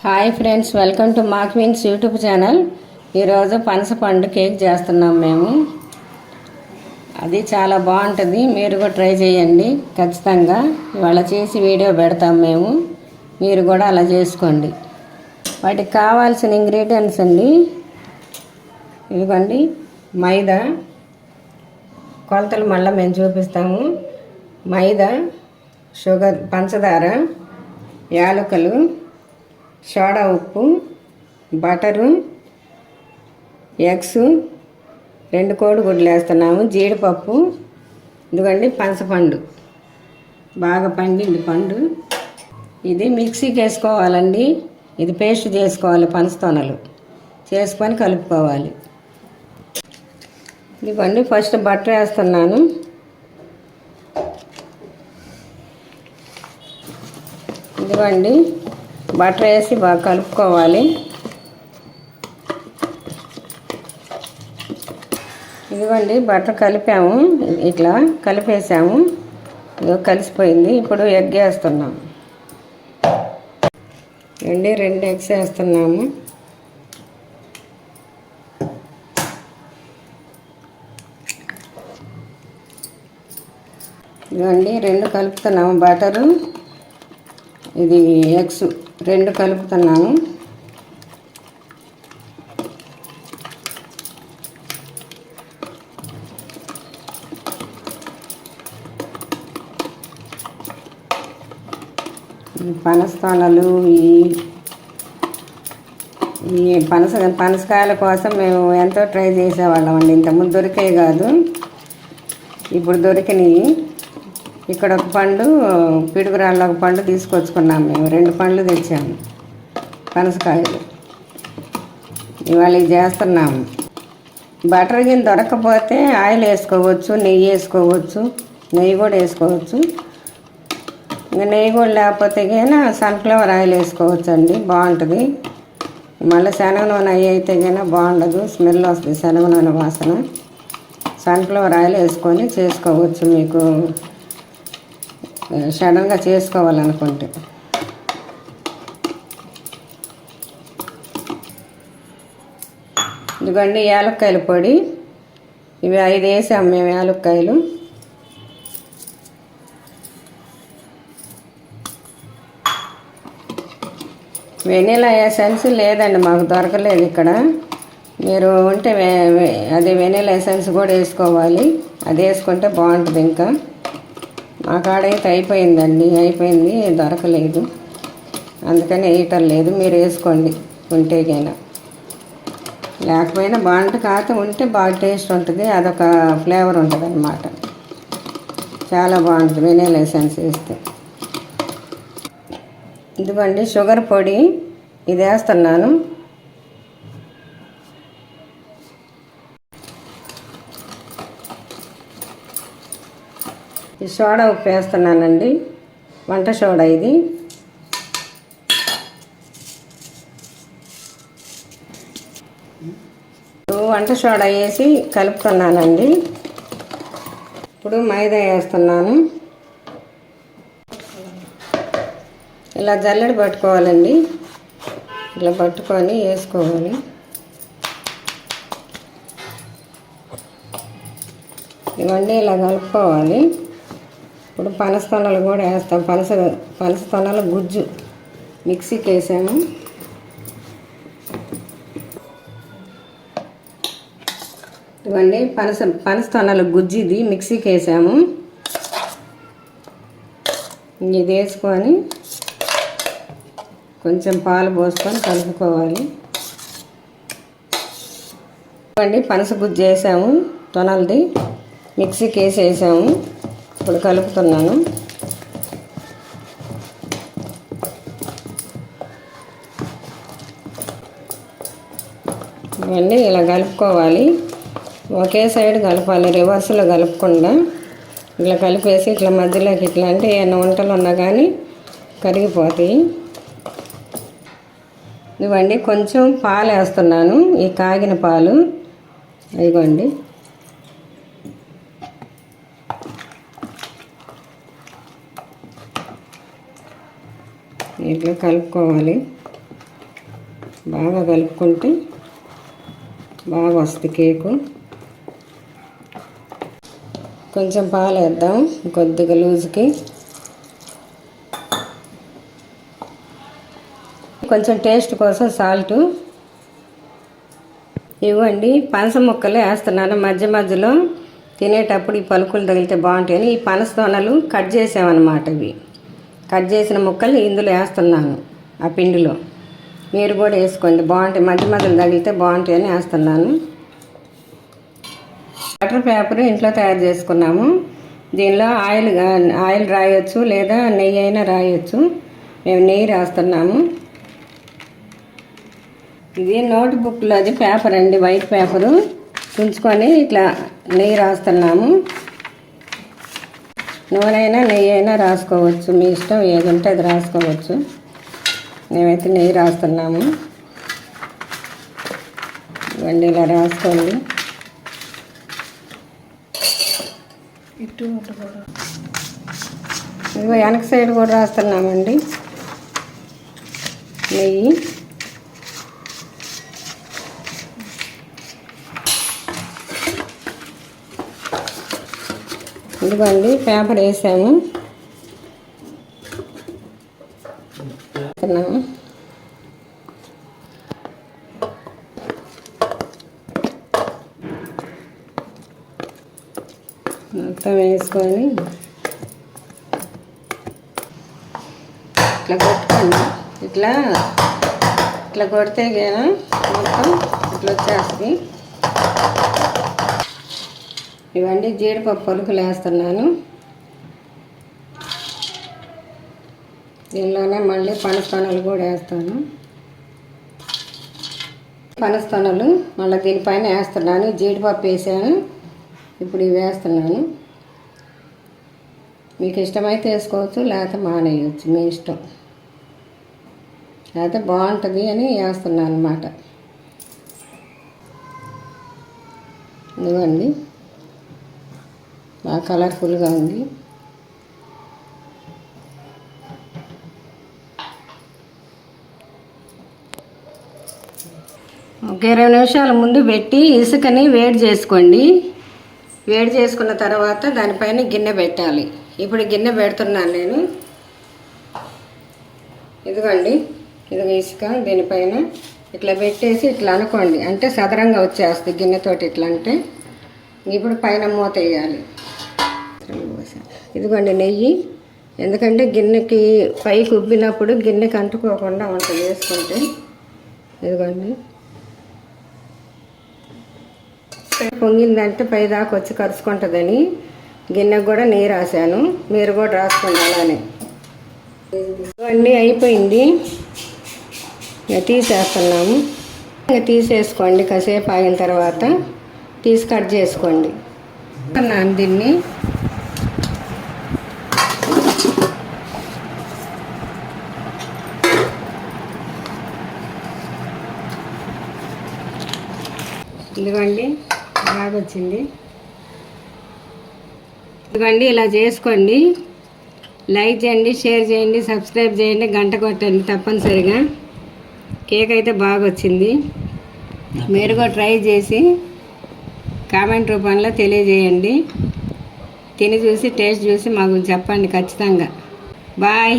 Hi friends, welcome to మా queens YouTube channel. ఈరోజు పనసపండు కేక్ చేస్తున్నాం మేము. అది చాలా బాగుంటుంది, మీరు కూడా ట్రై చేయండి ఖచ్చితంగా. ఇవాళ చేసి వీడియో పెడతాం మేము, మీరు కూడా అలా చేసుకోండి. వాటికి కావాల్సిన ఇంగ్రీడియంట్స్ అండి, ఇదిగోండి. మైదా, కొలతలు మళ్ళీ మేము చూపిస్తాము. మైదా, షుగర్, పంచదార, యాలకులు, సోడా ఉప్పు, బటరు, ఎగ్స్, 2 కోడిగుడ్లు వేస్తున్నాము, జీడిపప్పు, ఇదిగోండి పనసపండు, బాగా పండింది పండు. ఇది మిక్సీకి వేసుకోవాలండి, ఇది పేస్ట్ చేసుకోవాలి, పనసతొనలు చేసుకొని కలుపుకోవాలి. ఇదిగోండి ఫస్ట్ బటర్ వేస్తున్నాను. ఇదిగోండి బటర్ వేసి బాగా కలుపుకోవాలి. ఇదిగోండి బటర్ కలిపాము, ఇట్లా కలిపేసాము, ఇదిగో కలిసిపోయింది. ఇప్పుడు ఎగ్ వేస్తున్నాము అండి, 2 ఎగ్స్ వేస్తున్నాము. ఇదిగోండి 2 కలుపుతున్నాము, బటరు, ఇది ఎగ్స్ 2 కలుపుతున్నాము. పనసతొనలు, ఈ పనసకాయల కోసం మేము ఎంతో ట్రై చేసేవాళ్ళం అండి. ఇంతకుముందు దొరికేవి కాదు, ఇప్పుడు దొరికినాయి. ఇక్కడ ఒక పండు, పిడుగురాళ్ళ ఒక పండు తీసుకొచ్చుకున్నాము మేము, 2 పండ్లు తెచ్చాము పనసకాయలు. ఇవాళ ఇది చేస్తున్నాము. బటర్ గిన్నె దొరకకపోతే ఆయిల్ వేసుకోవచ్చు, నెయ్యి వేసుకోవచ్చు, నెయ్యి కూడా వేసుకోవచ్చు. ఇంకా నెయ్యి కూడా లేకపోతే కానీ సన్ఫ్లవర్ ఆయిల్ వేసుకోవచ్చు అండి, బాగుంటుంది. మళ్ళీ శనగ నూనె అవి అయితే కానీ బాగుండదు, స్మెల్ వస్తుంది శనగ నూనె వాసన. సన్ఫ్లవర్ ఆయిల్ వేసుకొని చేసుకోవచ్చు, మీకు సడన్గా చేసుకోవాలనుకుంటే. ఇదిగోండి యాలక్కాయల పొడి, ఇవి 5 వేసాము మేము యాలక్కాయలు. వెనీలా ఎసెన్స్ లేదండి, మాకు దొరకలేదు ఇక్కడ. మీరు ఉంటే అదే వెనీలా ఎసెన్స్ కూడా వేసుకోవాలి, అది వేసుకుంటే బాగుంటుంది. ఇంకా మా కాడైతే అయిపోయిందండి, అయిపోయింది, దొరకలేదు, అందుకని వేయటం లేదు. మీరు వేసుకోండి ఉంటేకైనా, లేకపోయినా బాగుంటుంది. కాకపోతే ఉంటే బాగా టేస్ట్ ఉంటుంది, అదొక ఫ్లేవర్ ఉంటుంది అన్నమాట, చాలా బాగుంటుంది వెనీలా ఎసెన్స్ వేస్తే. ఇదిగోండి షుగర్ పొడి, ఇది వేస్తున్నాను. ఈ సోడా ఉప్పు వేస్తున్నానండి, వంట సోడా ఇది. వంట సోడా వేసి కలుపుతున్నానండి. ఇప్పుడు మైదా వేస్తున్నాను. ఇలా జల్లెడ పట్టుకోవాలండి, ఇలా పట్టుకొని వేసుకోవాలి. ఇవన్నీ ఇలా కలుపుకోవాలి. ఇప్పుడు పనసతొనలు కూడా వేస్తాం, పనసతొనల గుజ్జు మిక్సీకి వేసాము. ఇవన్నీ పనసతొనల గుజ్జు, ఇది మిక్సీకి వేసాము. ఇది వేసుకొని కొంచెం పాలు పోసుకొని కలుపుకోవాలి. ఇవ్వండి పనస గుజ్జు వేసాము, తొనలది మిక్సీకి వేసేసాము. ఇప్పుడు కలుపుతున్నాను. ఇవన్నీ ఇలా కలుపుకోవాలి, ఒకే సైడ్ కలపాలి, రివర్స్లో కలపకుండా ఇట్లా కలిపేసి ఇట్లా మధ్యలోకి ఇట్లా అంటే ఏమైనా వంటలు ఉన్నా కానీ కరిగిపోతాయి. ఇవ్వండి కొంచెం పాలు వేస్తున్నాను, ఈ కాగిన పాలు, ఇదిగోండి. ఇట్లా కలుపుకోవాలి. బాగా కలుపుకుంటే బాగా వస్తుంది కేకు. కొంచెం పాలు వేద్దాం కొద్దిగా లూజ్కి. కొంచెం టేస్ట్ కోసం సాల్టు. ఇవ్వండి పనస ముక్కలు వేస్తున్నాను మధ్య మధ్యలో. తినేటప్పుడు ఈ పలుకులు తగిలితే బాగుంటాయని ఈ పనస తొనలు కట్ చేసామన్నమాట. ఇవి కట్ చేసిన ముక్కలు ఇందులో వేస్తున్నాను ఆ పిండిలో. మీరు కూడా వేసుకోండి, బాగుంటాయి. మధ్య మధ్యలో తగిలితే బాగుంటాయని వేస్తున్నాను. బటర్ పేపర్ ఇంట్లో తయారు చేసుకున్నాము. దీనిలో ఆయిల్ రాయొచ్చు లేదా నెయ్యి అయినా రాయొచ్చు. మేము నెయ్యి రాస్తున్నాము. ఇది నోట్ బుక్లో అది పేపర్ అండి, వైట్ పేపరు తుంచుకొని ఇట్లా నెయ్యి రాస్తున్నాము. నూనె అయినా నెయ్యి అయినా రాసుకోవచ్చు, మీ ఇష్టం ఏది ఉంటే అది రాసుకోవచ్చు. మేమైతే నెయ్యి రాస్తున్నాము. ఇవన్నీ ఇలా రాసుకోండి. ఇదిగో వెనక సైడ్ కూడా రాస్తున్నామండి నెయ్యి. ఇదిగోండి పేపర్ వేసాము. మొత్తం వేసుకొని ఇట్లా కొట్టుకోండి. ఇట్లా కొడితే కదా మొత్తం ఇట్లా వచ్చేస్తుంది. ఇవన్నీ జీడిపప్పు పలుకులు వేస్తున్నాను. దీనిలోనే మళ్ళీ పనస్తొనలు కూడా వేస్తాను. పనస్తొనలు మళ్ళీ దీనిపైన వేస్తున్నాను. జీడిపప్పు వేసాను, ఇప్పుడు ఇవి వేస్తున్నాను. మీకు ఇష్టమైతే వేసుకోవచ్చు, లేకపోతే మానేయచ్చు, మీ ఇష్టం. లేకపోతే బాగుంటుంది అని వేస్తున్నాను అన్నమాట. ఇదిగోండి బాగా కలర్ఫుల్గా ఉంది. ఒక 20 నిమిషాల ముందు పెట్టి ఇసుకని వేడి చేసుకోండి. వేడి చేసుకున్న తర్వాత దానిపైన గిన్నె పెట్టాలి. ఇప్పుడు గిన్నె పెడుతున్నాను నేను. ఇదిగోండి ఇదిగో ఇసుక దీనిపైన ఇట్లా పెట్టేసి ఇట్లా అనుకోండి, అంటే సదరంగా వచ్చేస్తుంది గిన్నెతోటి. ఇట్లా అంటే ఇప్పుడు పైన మూత వేయాలి. ఇదిగోండి నెయ్యి, ఎందుకంటే గిన్నెకి పైకి ఉబ్బినప్పుడు గిన్నెకి అంటుకోకుండా ఉంటుంది వేసుకుంటే. ఇదిగోండి పొంగిందంటే పై దాకా వచ్చి కరుచుకుంటుందని గిన్నెకు కూడా నెయ్యి రాశాను. మీరు కూడా రాసుకోండి అలానే. ఇవన్నీ అయిపోయింది, ఇంకా తీసేస్తున్నాము. ఇంకా తీసేసుకోండి. కాసేపు ఆగిన తర్వాత తీసి కట్ చేసుకోండి. అన్నాను దీన్ని. ఇదిగోండి బాగా వచ్చింది. ఇదిగోండి ఇలా చేసుకోండి. లైక్ చేయండి, షేర్ చేయండి, సబ్స్క్రైబ్ చేయండి, గంట కొట్టండి తప్పనిసరిగా. కేక్ అయితే బాగా వచ్చింది. మీరు కూడా ట్రై చేసి కామెంట్ రూపంలో తెలియజేయండి. తిని చూసి టేస్ట్ చూసి మాకు చెప్పండి ఖచ్చితంగా. బాయ్.